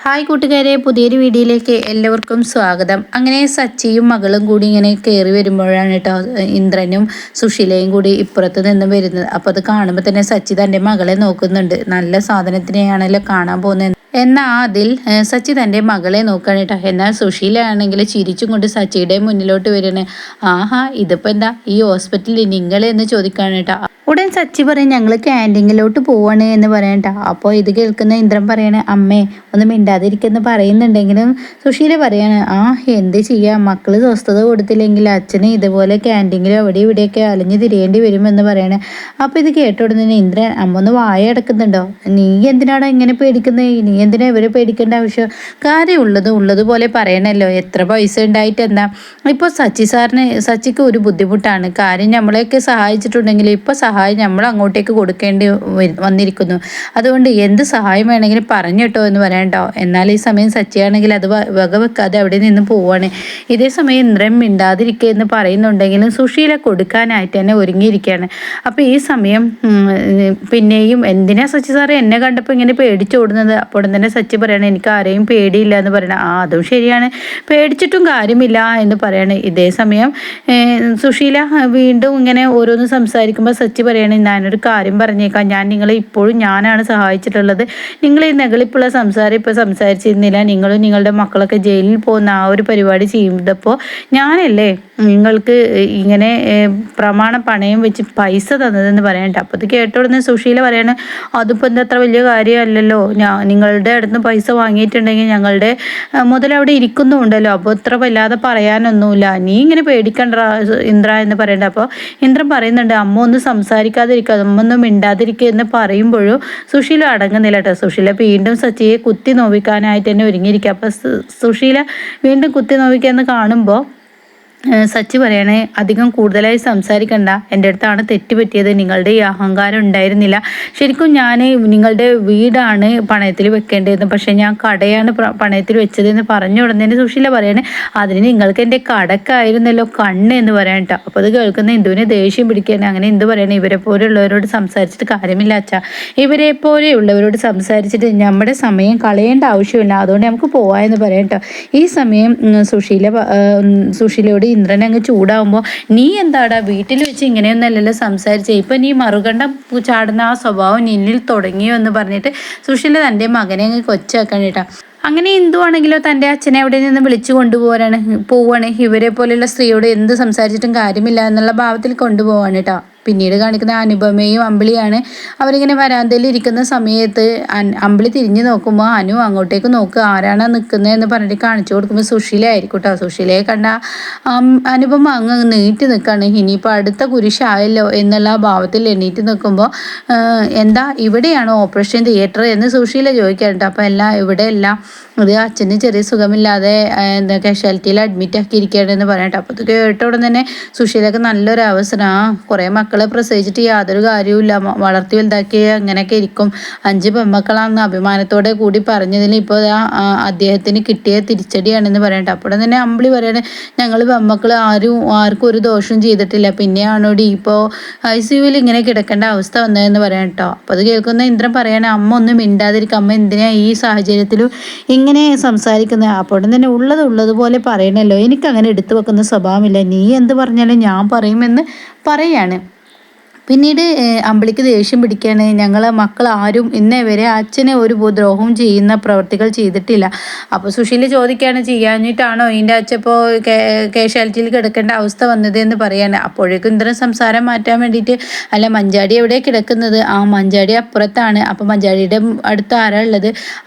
Hi കൂട്ടുകാരെ, പുതിയൊരു വീഡിയോയിലേക്ക് എല്ലാവർക്കും സ്വാഗതം. അങ്ങനെ സച്ചിയും മകളും കൂടി ഇങ്ങനെ കയറി വരുമ്പോഴാണ് കേട്ടോ ഇന്ദ്രനും സുശീലയും കൂടി ഇപ്പുറത്ത് നിന്ന് വരുന്നത്. അപ്പോൾ അത് കാണുമ്പോൾ തന്നെ സച്ചി തൻ്റെ മകളെ നോക്കുന്നുണ്ട്. നല്ല സാധനത്തിനെയാണല്ലോ കാണാൻ പോകുന്നത്. എന്നാൽ അതിൽ സച്ചി തൻ്റെ മകളെ നോക്കുകയാണ് കേട്ടോ. എന്നാൽ സുശീല ആണെങ്കിൽ ചിരിച്ചും കൊണ്ട് സച്ചിയുടെ മുന്നിലോട്ട് വരികയാണ്. ആഹാ, ഇതിപ്പോൾ എന്താ ഈ ഹോസ്പിറ്റലിൽ നിങ്ങളെന്ന് ചോദിക്കുകയാണ് കേട്ടോ. ഉടൻ സച്ചി പറയും ഞങ്ങൾ ക്യാൻറ്റീനിലോട്ട് പോവാണ് എന്ന് പറയണ്ട. അപ്പോൾ ഇത് കേൾക്കുന്ന ഇന്ദ്രൻ പറയണ അമ്മേ ഒന്ന് മിണ്ടാതിരിക്കുമെന്ന് പറയുന്നുണ്ടെങ്കിലും സുശീല പറയാണ് എന്ത് ചെയ്യാം, മക്കൾ സ്വസ്ഥത കൊടുത്തില്ലെങ്കിൽ അച്ഛന് ഇതുപോലെ ക്യാൻറ്റീനിലും അവിടെ ഇവിടെയൊക്കെ അലഞ്ഞു തിരിയേണ്ടി വരുമെന്ന് പറയണേ. അപ്പോൾ ഇത് കേട്ട ഉടനെ ഇന്ദ്രൻ അമ്മ ഒന്ന് വായ അടക്കുന്നുണ്ടോ, നീ എന്തിനാണ് ഇങ്ങനെ പേടിക്കുന്നത്, നീ എന്തിനാ ഇവരെ പേടിക്കേണ്ട ആവശ്യം, കാര്യം ഉള്ളതുപോലെ പറയണല്ലോ, എത്ര പൈസ ഉണ്ടായിട്ട് എന്താ. ഇപ്പോൾ സച്ചിക്ക് ഒരു ബുദ്ധിമുട്ടാണ്, കാര്യം നമ്മളെയൊക്കെ സഹായിച്ചിട്ടുണ്ടെങ്കിൽ ഇപ്പോൾ സഹായം നമ്മൾ അങ്ങോട്ടേക്ക് കൊടുക്കേണ്ടി വന്നിരിക്കുന്നു. അതുകൊണ്ട് എന്ത് സഹായം വേണമെങ്കിലും പറഞ്ഞിട്ടോ എന്ന് പറയണ്ടോ. എന്നാൽ ഈ സമയം സച്ചിയാണെങ്കിൽ അത് വകവെക്കാതെ അവിടെ നിന്ന് പോവാണ്. ഇതേ സമയം ഇന്ദ്രൻ മിണ്ടാതിരിക്കുക എന്ന് പറയുന്നുണ്ടെങ്കിലും സുശീല കൊടുക്കാനായിട്ട് തന്നെ ഒരുങ്ങിയിരിക്കുകയാണ്. അപ്പോൾ ഈ സമയം പിന്നെയും എന്തിനാ സച്ചി സാറേ എന്നെ കണ്ടപ്പോൾ ഇങ്ങനെ പേടിച്ചോടുന്നത്. അപ്പോൾ തന്നെ സച്ചി പറയണേ എനിക്ക് ആരെയും പേടിയില്ല എന്ന് പറയണേ. അതും ശരിയാണ്, പേടിച്ചിട്ടും കാര്യമില്ല എന്ന് പറയണേ. ഇതേ സമയം സുശീല വീണ്ടും ഇങ്ങനെ ഓരോന്ന് സംസാരിക്കുമ്പോൾ സച്ചി പറയണേ ഞാനൊരു കാര്യം പറഞ്ഞേക്കാം, ഞാൻ നിങ്ങളെ ഇപ്പോഴും ഞാനാണ് സഹായിച്ചിട്ടുള്ളത്. നിങ്ങൾ ഈ നെകളിപ്പുള്ള സംസാരം ഇപ്പോൾ സംസാരിച്ചിരുന്നില്ല, നിങ്ങളും നിങ്ങളുടെ മക്കളൊക്കെ ജയിലിൽ പോകുന്ന ആ ഒരു പരിപാടി ചെയ്തപ്പോൾ ഞാനല്ലേ നിങ്ങൾക്ക് ഇങ്ങനെ പ്രമാണ പണയം വെച്ച് പൈസ തന്നതെന്ന് പറയണ്ട. അപ്പോൾ ഇത് കേട്ടോടുന്ന സുശീല പറയണേ അതിപ്പോൾ എന്താ അത്ര വലിയ കാര്യമല്ലല്ലോ, നിങ്ങളുടെ അടുത്ത് പൈസ വാങ്ങിയിട്ടുണ്ടെങ്കിൽ ഞങ്ങളുടെ മുതൽ അവിടെ ഇരിക്കുന്നുണ്ടല്ലോ, അപ്പോൾ ഇത്ര വല്ലാതെ പറയാനൊന്നുമില്ല, നീ ഇങ്ങനെ പേടിക്കണ്ട ഇന്ദ്ര എന്ന് പറയണ്ട. അപ്പോൾ ഇന്ദ്രൻ പറയുന്നുണ്ട് അമ്മ ഒന്ന് സംസാരിക്കാതിരിക്കുക, അമ്മ ഒന്നും മിണ്ടാതിരിക്കുക എന്ന് പറയുമ്പോഴും സുശീല അടങ്ങുന്നില്ല കേട്ടോ. സുശീല വീണ്ടും സച്ചിയെ കുത്തി നോവിക്കാനായിട്ട് തന്നെ ഒരുങ്ങിയിരിക്കുക. അപ്പോൾ സുശീല വീണ്ടും കുത്തി നോവിക്കുക കാണുമ്പോൾ സച്ചി പറയണേ അധികം കൂടുതലായി സംസാരിക്കണ്ട, എൻ്റെ അടുത്താണ് തെറ്റ് പറ്റിയത്, നിങ്ങളുടെ ഈ അഹങ്കാരം ഉണ്ടായിരുന്നില്ല, ശരിക്കും ഞാൻ നിങ്ങളുടെ വീടാണ് പണയത്തിൽ വെക്കേണ്ടതെന്ന്, പക്ഷേ ഞാൻ കടയാണ് പണയത്തിൽ വെച്ചതെന്ന് പറഞ്ഞു ഉടനെ സുശീല പറയണേ അതിന് നിങ്ങൾക്ക് എൻ്റെ കടക്കായിരുന്നല്ലോ കണ്ണ് എന്ന് പറയാൻ കേട്ടോ. അപ്പോൾ അത് കേൾക്കുന്ന ഇന്ദുവിനെ ദേഷ്യം പിടിക്കുകയാണ്. അങ്ങനെ എന്ത് പറയണേ ഇവരെ പോലെയുള്ളവരോട് സംസാരിച്ചിട്ട് കാര്യമില്ല അച്ഛാ, ഇവരെ പോലെയുള്ളവരോട് സംസാരിച്ചിട്ട് നമ്മുടെ സമയം കളയേണ്ട ആവശ്യമില്ല, അതുകൊണ്ട് നമുക്ക് പോവാമെന്ന് പറയാം കേട്ടോ. ഈ സമയം സുശീലയോട് ഇന്ദ്രൻ അങ്ങ് ചൂടാവുമ്പോൾ നീ എന്താടാ വീട്ടിൽ വെച്ച് ഇങ്ങനെയൊന്നല്ലല്ലോ സംസാരിച്ചേ, ഇപ്പം നീ മറുകണ്ട ചാടുന്ന ആ സ്വഭാവം നിന്നിൽ തുടങ്ങിയോ എന്ന് പറഞ്ഞിട്ട് സുശീല തൻ്റെ മകനെ അങ്ങ് കൊച്ചാക്കാൻ കേട്ടോ. അങ്ങനെ എന്തുവാണെങ്കിലോ തൻ്റെ അച്ഛനെ അവിടെ നിന്ന് വിളിച്ചു പോവാണ്. ഇവരെ പോലെയുള്ള സ്ത്രീയോട് എന്ത് സംസാരിച്ചിട്ടും കാര്യമില്ല എന്നുള്ള ഭാവത്തിൽ കൊണ്ടുപോവാണ് കേട്ടോ. പിന്നീട് കാണിക്കുന്ന അനുപമയും അമ്പിളിയാണ്. അവരിങ്ങനെ വരാന്തയിൽ ഇരിക്കുന്ന സമയത്ത് അമ്പിളി തിരിഞ്ഞു നോക്കുമ്പോൾ അനു അങ്ങോട്ടേക്ക് നോക്കുക, ആരാണ് നിൽക്കുന്നതെന്ന് പറഞ്ഞിട്ട് കാണിച്ചു കൊടുക്കുമ്പോൾ സുശീല ആയിരിക്കും കേട്ടോ. സുശീലയെ കണ്ട അനുപമ അങ്ങ് നീട്ടി നിൽക്കുകയാണ്. ഇനിയിപ്പോൾ അടുത്ത കുരിശായല്ലോ എന്നുള്ള ഭാവത്തിൽ എണ്ണീറ്റ് നിൽക്കുമ്പോൾ എന്താ ഇവിടെയാണോ ഓപ്പറേഷൻ തിയേറ്റർ എന്ന് സുശീല ചോദിക്കാറുണ്ട്. അപ്പോൾ ഇവിടെയെല്ലാം അത് അച്ഛന് ചെറിയ സുഖമില്ലാതെ കാഷ്വാലിറ്റിയിൽ അഡ്മിറ്റ് ആക്കിയിരിക്കുകയാണെന്ന് പറയട്ടെ. അപ്പോൾ ഇത് കേട്ട ഉടൻ തന്നെ സുശീലക്ക് നല്ലൊരു അവസരം, കുറേ മക്കളെ പ്രസവിച്ചിട്ട് യാതൊരു കാര്യവുമില്ല, വളർത്തി വലുതാക്കി അങ്ങനെയൊക്കെ ഇരിക്കും, 5 പെൺമക്കളാണെന്ന് അഭിമാനത്തോടെ കൂടി പറഞ്ഞതിൽ ഇപ്പോൾ അദ്ദേഹത്തിന് കിട്ടിയ തിരിച്ചടിയാണെന്ന് പറയട്ടെ. അപ്പോൾ തന്നെ അമ്പിളി പറയണേ ഞങ്ങൾ പെൺമക്കൾ ആർക്കും ഒരു ദോഷവും ചെയ്തിട്ടില്ല, പിന്നെയാണോടി ഇപ്പോൾ ICUവിൽ ഇങ്ങനെ കിടക്കേണ്ട അവസ്ഥ വന്നതെന്ന് പറയാം കേട്ടോ. അപ്പോൾ അത് കേൾക്കുന്ന ഇന്ദ്രൻ പറയണേ അമ്മ ഒന്നും മിണ്ടാതിരിക്കുക, അമ്മ എന്തിനാ ഈ സാഹചര്യത്തിലും ഇങ്ങനെ സംസാരിക്കുന്നത്, അപ്പോൾ തന്നെ ഉള്ളതുപോലെ പറയണല്ലോ, എനിക്കങ്ങനെ എടുത്തു വെക്കുന്ന സ്വഭാവമില്ല, നീ എന്ത് പറഞ്ഞാലും ഞാൻ പറയുമെന്ന് പറയാണ്. പിന്നീട് അമ്പിളിക്ക് ദേഷ്യം പിടിക്കുകയാണ്. ഞങ്ങളെ മക്കൾ ആരും ഇന്നേ വരെ അച്ഛനെ ഒരു ദ്രോഹവും ചെയ്യുന്ന പ്രവർത്തികൾ ചെയ്തിട്ടില്ല. അപ്പോൾ സുശീല ചോദിക്കുകയാണ് ചെയ്യാഞ്ഞിട്ടാണോ ഇതിൻ്റെ അച്ഛൻ ഇപ്പോൾ കാഷ്വാലിറ്റിയിൽ കിടക്കേണ്ട അവസ്ഥ വന്നത് എന്ന് പറയാണ്. അപ്പോഴേക്കും ഇന്ദ്രൻ സംസാരം മാറ്റാൻ വേണ്ടിയിട്ട് അല്ല മഞ്ചാടി എവിടെ കിടക്കുന്നത്, മഞ്ചാടി അപ്പുറത്താണ്, അപ്പോൾ മഞ്ചാടിയുടെ അടുത്ത് ആരാ ഉള്ളത്,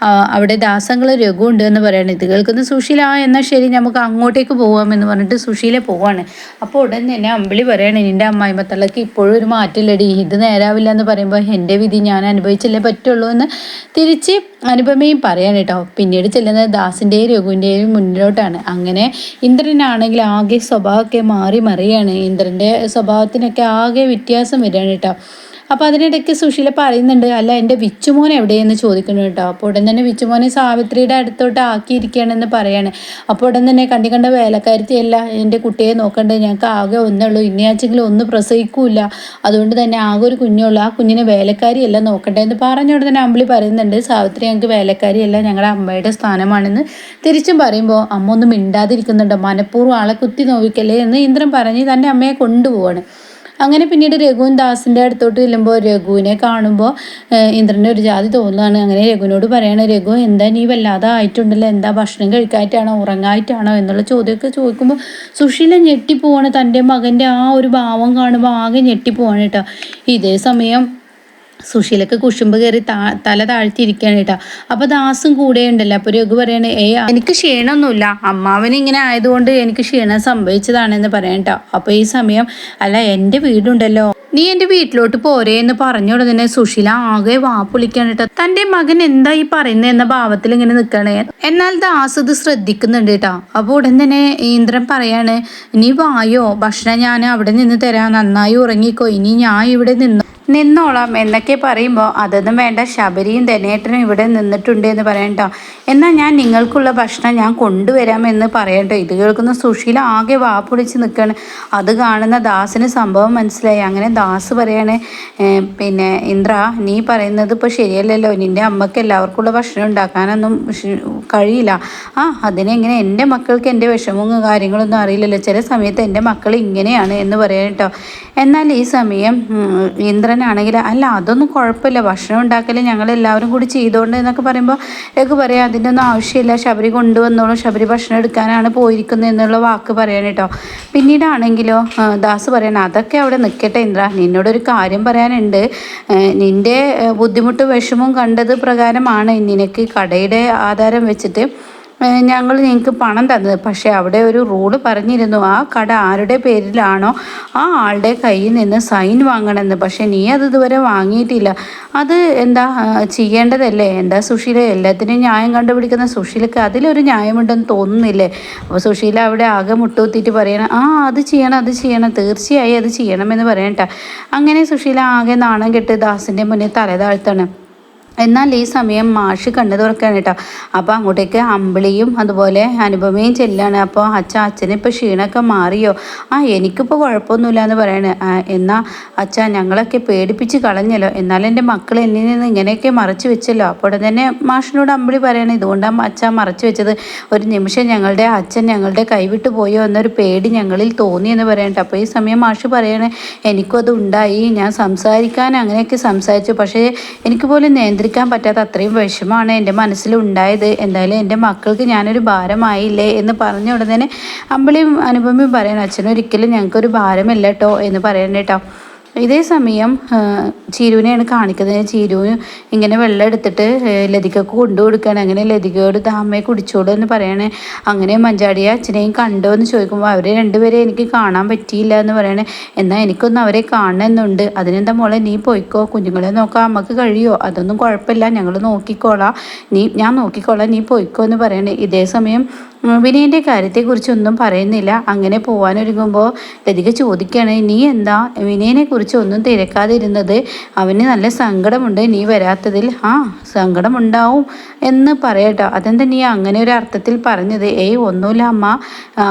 അവിടെ ദാസങ്ങൾ രഘുണ്ട് എന്ന് പറയാണ്. ഇത് കേൾക്കുന്ന സുശീല എന്നാൽ ശരി നമുക്ക് അങ്ങോട്ടേക്ക് പോകാമെന്ന് പറഞ്ഞിട്ട് സുശീല പോവാണ്. അപ്പോൾ ഉടൻ തന്നെ അമ്പിളി പറയാണ് നിൻ്റെ അമ്മായിമത്തള്ളക്ക് ഇപ്പോഴും ഒരു മാറ്റില്ലടി, ഇത് നേരാവില്ല എന്ന് പറയുമ്പോൾ എൻ്റെ വിധി ഞാൻ അനുഭവിച്ചല്ലേ പറ്റുള്ളൂ എന്ന് തിരിച്ച് അനുപമയും പറയാൻ കേട്ടോ. പിന്നീട് ചെല്ലുന്നത് ദാസിൻ്റെയും രഘുവിൻ്റെയും മുന്നിലോട്ടാണ്. അങ്ങനെ ഇന്ദ്രനാണെങ്കിൽ ആകെ സ്വഭാവമൊക്കെ മാറി മറിയാണ്, ഇന്ദ്രൻ്റെ സ്വഭാവത്തിനൊക്കെ ആകെ വ്യത്യാസം വരികയാണ് കേട്ടോ. അപ്പോൾ അതിനിടയ്ക്ക് സുശീല പറയുന്നുണ്ട്, അല്ല എൻ്റെ വിച്ചുമോൻ എവിടെയെന്ന് ചോദിക്കുന്നു കേട്ടോ. അപ്പോൾ ഉടൻ തന്നെ വിച്ചുമോനെ സാവിത്രിയുടെ അടുത്തോട്ട് ആക്കിയിരിക്കുകയാണെന്ന് പറയാണ്. അപ്പോൾ ഉടൻ തന്നെ കണ്ട വേലക്കാരത്തിയല്ല എൻ്റെ കുട്ടിയെ നോക്കണ്ടേ, ഞങ്ങൾക്ക് ആകെ ഒന്നുള്ളൂ, ഇനിയാച്ചെങ്കിലും ഒന്ന് പ്രസവിക്കൂല, അതുകൊണ്ട് തന്നെ ആകെ ഒരു കുഞ്ഞുള്ളൂ, ആ കുഞ്ഞിനെ വേലക്കാരിയല്ല നോക്കണ്ടേ എന്ന് പറഞ്ഞുകൊണ്ട് തന്നെ അമ്പിളി പറയുന്നുണ്ട്, സാവിത്രി ഞങ്ങൾക്ക് വേലക്കാരിയല്ല, ഞങ്ങളുടെ അമ്മയുടെ സ്ഥാനമാണെന്ന് തിരിച്ചും പറയുമ്പോൾ അമ്മ ഒന്നും മിണ്ടാതിരിക്കുന്നുണ്ടോ, മനഃപൂർവ്വം ആളെ കുത്തി നോവിക്കല്ലേ എന്ന് ഇന്ദ്രൻ പറഞ്ഞ് തൻ്റെ അമ്മയെ കൊണ്ടുപോവാണ്. അങ്ങനെ പിന്നീട് രഘുവും ദാസിൻ്റെ അടുത്തോട്ട് ചെല്ലുമ്പോൾ രഘുവിനെ കാണുമ്പോൾ ഇന്ദ്രൻ്റെ ഒരു ജാതി തോന്നുകയാണ്. അങ്ങനെ രഘുവിനോട് പറയാണ്, രഘു എന്താ നീ വല്ലാതെ ആയിട്ടുണ്ടല്ലോ, എന്താ ഭക്ഷണം കഴിക്കായിട്ടാണോ ഉറങ്ങായിട്ടാണോ എന്നുള്ള ചോദ്യമൊക്കെ ചോദിക്കുമ്പോൾ സുശീല ഞെട്ടിപ്പോവാണ്. തൻ്റെ മകൻ്റെ ആ ഒരു ഭാവം കാണുമ്പോൾ ആകെ ഞെട്ടിപ്പോവാണ് കേട്ടോ. ഇതേ സമയം സുശീലക്ക് കുശുമ്പ് കയറി തല താഴ്ത്തിയിരിക്കുകയാണ് കേട്ടോ. അപ്പോൾ ദാസും കൂടെ ഉണ്ടല്ലോ. അപ്പോൾ രഘു പറയണേ, എനിക്ക് ക്ഷീണമൊന്നുമില്ല, അമ്മാവന് ഇങ്ങനെ ആയതുകൊണ്ട് എനിക്ക് ക്ഷീണം സംഭവിച്ചതാണെന്ന് പറയാം കേട്ടോ. അപ്പോൾ ഈ സമയം, അല്ല എൻ്റെ വീടുണ്ടല്ലോ, നീ എൻ്റെ വീട്ടിലോട്ട് പോരേ എന്ന് പറഞ്ഞോട് തന്നെ സുശീല ആകെ വാപ്പൊളിക്കാണ് കേട്ടോ. തൻ്റെ മകൻ എന്താ ഈ പറയുന്നത് എന്ന ഭാവത്തിൽ ഇങ്ങനെ നിൽക്കണേ. എന്നാൽ ദാസ് ഇത് ശ്രദ്ധിക്കുന്നുണ്ട് കേട്ടോ. അപ്പോൾ ഉടൻ തന്നെ ഇന്ദ്രൻ പറയാണ്, നീ വായോ, ഭക്ഷണം ഞാൻ അവിടെ നിന്ന് തരാം, നന്നായി ഉറങ്ങിക്കോ, ഇനി ഞാൻ ഇവിടെ നിന്നോളാം എന്നൊക്കെ പറയുമ്പോൾ, അതൊന്നും വേണ്ട, ശബരിയും ധനേട്ടനും ഇവിടെ നിന്നിട്ടുണ്ട് എന്ന് പറയട്ടോ, എന്നാൽ ഞാൻ നിങ്ങൾക്കുള്ള ഭക്ഷണം ഞാൻ കൊണ്ടുവരാമെന്ന് പറയട്ടോ. ഇത് കേൾക്കുന്ന സുശീല ആകെ വാപ്പൊളിച്ച് നിൽക്കുകയാണ്. അത് കാണുന്ന ദാസിന് സംഭവം മനസ്സിലായി. അങ്ങനെ ദാസ് പറയാണ്, പിന്നെ ഇന്ദ്ര, നീ പറയുന്നത് ഇപ്പോൾ ശരിയല്ലല്ലോ, നിൻ്റെ അമ്മയ്ക്ക് എല്ലാവർക്കുള്ള ഭക്ഷണം ഉണ്ടാക്കാനൊന്നും കഴിയില്ല. അതിനെങ്ങനെ, എൻ്റെ മക്കൾക്ക് എൻ്റെ വിഷമവും കാര്യങ്ങളൊന്നും അറിയില്ലല്ലോ, ചില സമയത്ത് എൻ്റെ മക്കൾ ഇങ്ങനെയാണ് എന്ന് പറയാം കേട്ടോ. എന്നാൽ ഈ സമയം ഇന്ദ്രനാണെങ്കിൽ, അല്ല അതൊന്നും കുഴപ്പമില്ല, ഭക്ഷണം ഉണ്ടാക്കൽ ഞങ്ങളെല്ലാവരും കൂടി ചെയ്തോണ്ട് എന്നൊക്കെ പറയുമ്പോൾ രഘു പറയാം, അതിൻ്റെ ഒന്നും ആവശ്യമില്ല, ശബരി കൊണ്ടുവന്നോളും, ശബരി ഭക്ഷണം എടുക്കാനാണ് പോയിരിക്കുന്നത് എന്നുള്ള വാക്ക് പറയാൻ കേട്ടോ. പിന്നീടാണെങ്കിലോ ദാസ് പറയണം, അതൊക്കെ അവിടെ നിൽക്കട്ടെ ഇന്ദ്ര, നിന്നോടൊരു കാര്യം പറയാനുണ്ട്. നിൻ്റെ ബുദ്ധിമുട്ട് വിഷമവും കണ്ടത് പ്രകാരമാണ് നിനക്ക് കടയുടെ ആധാരം വെച്ചിട്ട് ഞങ്ങൾ നിങ്ങൾക്ക് പണം തന്നത്. പക്ഷേ അവിടെ ഒരു റൂള് പറഞ്ഞിരുന്നു, ആ കട ആരുടെ പേരിലാണോ ആ ആളുടെ കയ്യിൽ നിന്ന് സൈൻ വാങ്ങണമെന്ന്. പക്ഷേ നീ അത് ഇതുവരെ വാങ്ങിയിട്ടില്ല. അത് എന്താ ചെയ്യേണ്ടതല്ലേ? എന്താ സുശീല എല്ലാത്തിനും ന്യായം കണ്ടുപിടിക്കുന്ന സുശീലക്ക് അതിലൊരു ന്യായമുണ്ടെന്ന് തോന്നുന്നില്ലേ? അപ്പോൾ സുശീല അവിടെ ആകെ മുട്ടുകുത്തിയിട്ട് പറയണം, അത് ചെയ്യണം, തീർച്ചയായും അത് ചെയ്യണമെന്ന് പറയണ്ട. അങ്ങനെ സുശീല ആകെ നാണം കെട്ട് ദാസിൻ്റെ മുന്നിൽ തല താഴ്ത്താണ്. എന്നാൽ ഈ സമയം മാഷ് കണ്ണു തുറക്കുകയാണ് കേട്ടോ. അപ്പോൾ അങ്ങോട്ടേക്ക് അമ്പിളിയും അതുപോലെ അനുപമയും ചെല്ലാണ്. അപ്പോൾ അച്ഛന് ഇപ്പോൾ ക്ഷീണമൊക്കെ മാറിയോ? എനിക്കിപ്പോൾ കുഴപ്പമൊന്നുമില്ല എന്ന് പറയണേ. എന്നാൽ ഞങ്ങളൊക്കെ പേടിപ്പിച്ച് കളഞ്ഞല്ലോ, എന്നാലും എൻ്റെ മക്കൾ എന്നിൽ നിന്ന് ഇങ്ങനെയൊക്കെ മറച്ചു വെച്ചല്ലോ. അപ്പോൾ തന്നെ മാഷിനോട് അമ്പിളി പറയണേ, ഇതുകൊണ്ടാണ് അച്ഛൻ മറച്ചു വെച്ചത്, ഒരു നിമിഷം ഞങ്ങളുടെ അച്ഛൻ ഞങ്ങളുടെ കൈവിട്ട് പോയോ എന്നൊരു പേടി ഞങ്ങളിൽ തോന്നിയെന്ന് പറയട്ടെ. അപ്പോൾ ഈ സമയം മാഷ് പറയണേ, എനിക്കും അത് ഉണ്ടായി, ഞാൻ സംസാരിക്കാൻ അങ്ങനെയൊക്കെ സംസാരിച്ചു, പക്ഷേ എനിക്ക് പോലും നിയന്ത്രിക്കാൻ പറ്റാത്ത അത്രയും വിഷമമാണ് എൻ്റെ മനസ്സിലുണ്ടായത്. എന്തായാലും എൻ്റെ മക്കൾക്ക് ഞാനൊരു ഭാരമായില്ലേ എന്ന് പറഞ്ഞ ഉടനെ അമ്പിളിയും അനുപമയും പറയണം, അച്ഛനൊരിക്കലും ഞങ്ങൾക്കൊരു ഭാരമല്ല കേട്ടോ എന്ന് പറയണേ കേട്ടോ. ഇതേ സമയം ചീരുവിനെയാണ് കാണിക്കുന്നത്. ചീരുവിന് ഇങ്ങനെ വെള്ളം എടുത്തിട്ട് ലതികക്ക് കൊണ്ടു കൊടുക്കുകയാണ്. അങ്ങനെ ലതികയോട് അമ്മയെ കുടിച്ചോളൂ എന്ന് പറയണേ. അങ്ങനെ മഞ്ചാടിയെ അച്ഛനെയും കണ്ടോ എന്ന് ചോദിക്കുമ്പോൾ അവരെ രണ്ടുപേരെ എനിക്ക് കാണാൻ പറ്റിയില്ല എന്ന് പറയണേ. എന്നാൽ എനിക്കൊന്ന് അവരെ കാണണമെന്നുണ്ട്. അതിനെന്താ മോളെ, നീ പോയിക്കോ, കുഞ്ഞുങ്ങളെ നോക്കാൻ അമ്മക്ക് കഴിയുമോ? അതൊന്നും കുഴപ്പമില്ല, ഞങ്ങൾ നോക്കിക്കോളാം, ഞാൻ നോക്കിക്കോളാം, നീ പോയിക്കോ എന്ന് പറയണേ. ഇതേ സമയം വിനയൻ്റെ കാര്യത്തെക്കുറിച്ചൊന്നും പറയുന്നില്ല. അങ്ങനെ പോകാനൊരുങ്ങുമ്പോൾ ലതിക ചോദിക്കുകയാണ്, നീ എന്താ വിനയനെ കുറിച്ച് ഒന്നും തിരക്കാതിരുന്നത്? അവന് നല്ല സങ്കടമുണ്ട് നീ വരാത്തതിൽ. സങ്കടമുണ്ടാവും എന്ന് പറയട്ടോ. അതെന്താ നീ അങ്ങനെ ഒരു അർത്ഥത്തിൽ പറഞ്ഞത്? ഒന്നുമില്ല അമ്മ.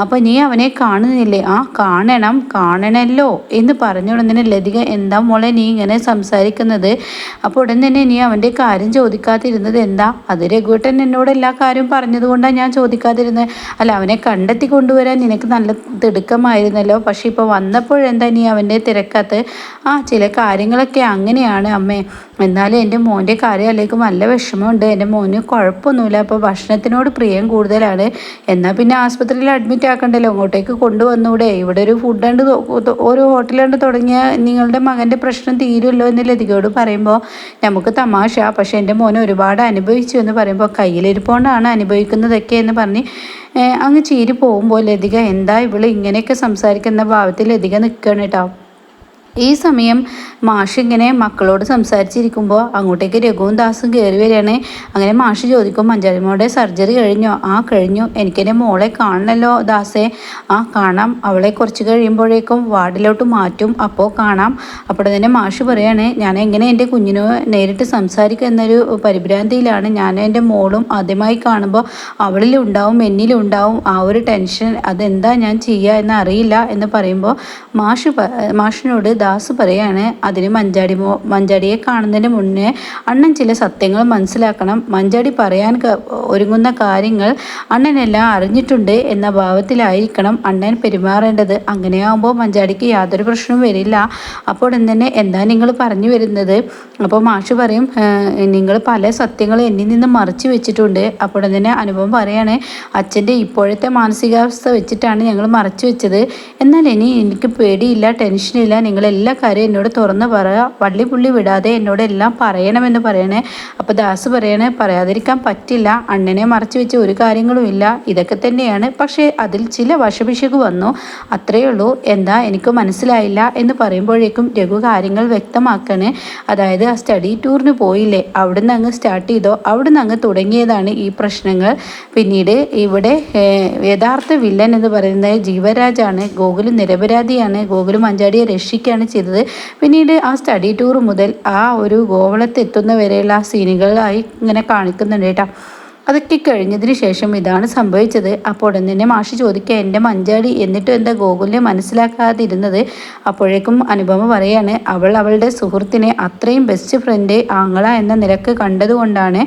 അപ്പോൾ നീ അവനെ കാണുന്നില്ലേ? കാണണമല്ലോ എന്ന് പറഞ്ഞ ഉടനെ ലതിക, എന്താ മോളെ നീ ഇങ്ങനെ സംസാരിക്കുന്നത്? അപ്പോൾ ഉടൻ തന്നെ നീ അവൻ്റെ കാര്യം ചോദിക്കാതിരുന്നത് എന്താ? അത് രഘുവേട്ടൻ എന്നോട് എല്ലാ കാര്യവും പറഞ്ഞതുകൊണ്ടാണ് ഞാൻ ചോദിക്കാതിരുന്നത്. അല്ല, അവനെ കണ്ടെത്തി കൊണ്ടുവരാൻ നിനക്ക് നല്ല തിടുക്കമായിരുന്നല്ലോ, പക്ഷെ ഇപ്പോൾ വന്നപ്പോഴെന്താ നീ അവൻ്റെ തിരക്കകത്ത്? ചില കാര്യങ്ങളൊക്കെ അങ്ങനെയാണ് അമ്മേ. എന്നാലും എൻ്റെ മോൻ്റെ കാര്യത്തിലേക്ക് നല്ല വിഷമമുണ്ട്. എൻ്റെ മോന് കുഴപ്പമൊന്നുമില്ല, അപ്പോൾ ഭക്ഷണത്തിനോട് പ്രിയം കൂടുതലാണ്. എന്നാൽ പിന്നെ ആസ്പത്രിയിൽ അഡ്മിറ്റ് ആക്കണ്ടല്ലോ, അങ്ങോട്ടേക്ക് കൊണ്ടുവന്നൂടെ? ഇവിടെ ഒരു ഒരു ഹോട്ടലുണ്ട് തുടങ്ങിയാൽ നിങ്ങളുടെ മകൻ്റെ പ്രശ്നം തീരുമല്ലോ എന്ന് ലതികയോട് പറയുമ്പോൾ നമുക്ക് തമാശ, പക്ഷേ എൻ്റെ മോനെ ഒരുപാട് അനുഭവിച്ചു എന്ന് പറയുമ്പോൾ കയ്യിലിരിപ്പോണ്ടാണ് അനുഭവിക്കുന്നതൊക്കെ എന്ന് പറഞ്ഞ് അങ്ങ് ചീരി പോകുമ്പോൾ ലതിക, എന്താ ഇവള് ഇങ്ങനെയൊക്കെ സംസാരിക്കുന്ന ഭാവത്തിൽ ലതിക നിൽക്കുകയാണ് കേട്ടോ. ഈ സമയം മാഷ് ഇങ്ങനെ മക്കളോട് സംസാരിച്ചിരിക്കുമ്പോൾ അങ്ങോട്ടേക്ക് രഘുവും ദാസും കയറി വരികയാണ്. അങ്ങനെ മാഷ് ചോദിക്കും, മഞ്ചാടിമോളുടെ സർജറി കഴിഞ്ഞോ? ആ കഴിഞ്ഞു. എനിക്കെൻ്റെ മോളെ കാണണമല്ലോ ദാസേ. ആ കാണാം, അവളെ കുറച്ച് കഴിയുമ്പോഴേക്കും വാർഡിലോട്ട് മാറ്റും, അപ്പോൾ കാണാം. അപ്പോൾ തന്നെ മാഷ് പറയാണ്, ഞാൻ എങ്ങനെ എൻ്റെ കുഞ്ഞിനോ നേരിട്ട് സംസാരിക്കുക എന്നൊരു പരിഭ്രാന്തിയിലാണ്. ഞാൻ എൻ്റെ മോളും ആദ്യമായി കാണുമ്പോൾ അവളിലുണ്ടാവും എന്നിലുണ്ടാവും ആ ഒരു ടെൻഷൻ, അതെന്താ ഞാൻ ചെയ്യുക എന്നറിയില്ല എന്ന് പറയുമ്പോൾ മാഷിനോട് ദാസ് പറയാണ്, അതിന് മഞ്ചാടിയെ കാണുന്നതിന് മുന്നേ അണ്ണൻ ചില സത്യങ്ങൾ മനസ്സിലാക്കണം. മഞ്ചാടി പറയാൻ ഒരുങ്ങുന്ന കാര്യങ്ങൾ അണ്ണനെല്ലാം അറിഞ്ഞിട്ടുണ്ട് എന്ന ഭാവത്തിലായിരിക്കണം അണ്ണൻ പെരുമാറേണ്ടത്. അങ്ങനെയാകുമ്പോൾ മഞ്ചാടിക്ക് യാതൊരു പ്രശ്നവും വരില്ല. അപ്പോൾ തന്നെ എന്താ നിങ്ങൾ പറഞ്ഞു വരുന്നത്? അപ്പോൾ മാഷ് പറയും, നിങ്ങൾ പല സത്യങ്ങളും എന്നിൽ നിന്ന് മറച്ചു വെച്ചിട്ടുണ്ട്. അപ്പോൾ തന്നെ അനുഭവം പറയാണ്, അച്ഛൻ്റെ ഇപ്പോഴത്തെ മാനസികാവസ്ഥ വെച്ചിട്ടാണ് ഞങ്ങൾ മറച്ചു വെച്ചത്. എന്നാൽ ഇനി എനിക്ക് പേടിയില്ല, ടെൻഷനില്ല. നിങ്ങളെല്ലാ കാര്യം എന്നോട് തുറന്ന് പറയുക, വള്ളിപുള്ളി വിടാതെ എന്നോട് എല്ലാം പറയണമെന്ന് പറയണേ. അപ്പോൾ ദാസ് പറയണേ, പറയാതിരിക്കാൻ പറ്റില്ല, അണ്ണനെ മറച്ചു വെച്ച ഒരു കാര്യങ്ങളുമില്ല, ഇതൊക്കെ തന്നെയാണ്. പക്ഷേ അതിൽ ചില വശപിശക് വന്നു, അത്രയേ ഉള്ളൂ. എന്താ എനിക്ക് മനസ്സിലായില്ല എന്ന് പറയുമ്പോഴേക്കും രഘു കാര്യങ്ങൾ വ്യക്തമാക്കണേ. അതായത് ആ സ്റ്റഡി ടൂറിന് പോയില്ലേ, അവിടുന്ന് അങ്ങ് സ്റ്റാർട്ട് ചെയ്തോ, അവിടുന്ന് അങ്ങ് തുടങ്ങിയതാണ് ഈ പ്രശ്നങ്ങൾ. പിന്നീട് ഇവിടെ യഥാർത്ഥ വില്ലൻ എന്ന് പറയുന്നത് ജീവരാജാണ്. ഗോകുൽ നിരപരാധിയാണ്. ഗോകുൽ മഞ്ചാടിയെ രക്ഷിക്കുകയാണ് ചെയ്തത്. പിന്നീട് ആ സ്റ്റഡി ടൂർ മുതൽ ആ ഒരു ഗോവളത്ത് എത്തുന്ന വരെയുള്ള ആ സീനുകളായി ഇങ്ങനെ കാണിക്കുന്നുണ്ട് കേട്ടോ. അതൊക്കെ കഴിഞ്ഞതിന് ശേഷം ഇതാണ് സംഭവിച്ചത്. അപ്പോൾ തന്നെ മാഷ് ചോദിക്കുക, എൻ്റെ മഞ്ചാടി എന്നിട്ടും എന്താ ഗോകുലിനെ മനസ്സിലാക്കാതിരുന്നത്? അപ്പോഴേക്കും അനുപമ പറയാണ്, അവൾ അവളുടെ സുഹൃത്തിനെ അത്രയും ബെസ്റ്റ് ഫ്രണ്ട് ആങ്ങള എന്ന നിലക്ക് കണ്ടതുകൊണ്ടാണ്.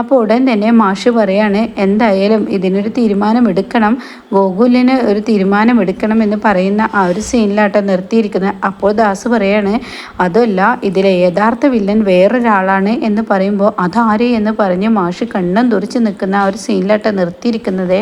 അപ്പോൾ ഉടൻ തന്നെ മാഷ് പറയാണ്, എന്തായാലും ഇതിനൊരു തീരുമാനമെടുക്കണം, ഗോകുലിന് ഒരു തീരുമാനമെടുക്കണം എന്ന് പറയുന്ന ആ ഒരു സീനിലാട്ടോ നിർത്തിയിരിക്കുന്നത്. അപ്പോൾ ദാസ് പറയാണ്, അതല്ല, ഇതിലെ യഥാർത്ഥ വില്ലൻ വേറൊരാളാണ് എന്ന് പറയുമ്പോൾ അതാര് എന്ന് പറഞ്ഞ് മാഷ് കണ്ണും തുറിച്ച് നിൽക്കുന്ന ആ ഒരു സീനിലാട്ടോ നിർത്തിയിരിക്കുന്നത്.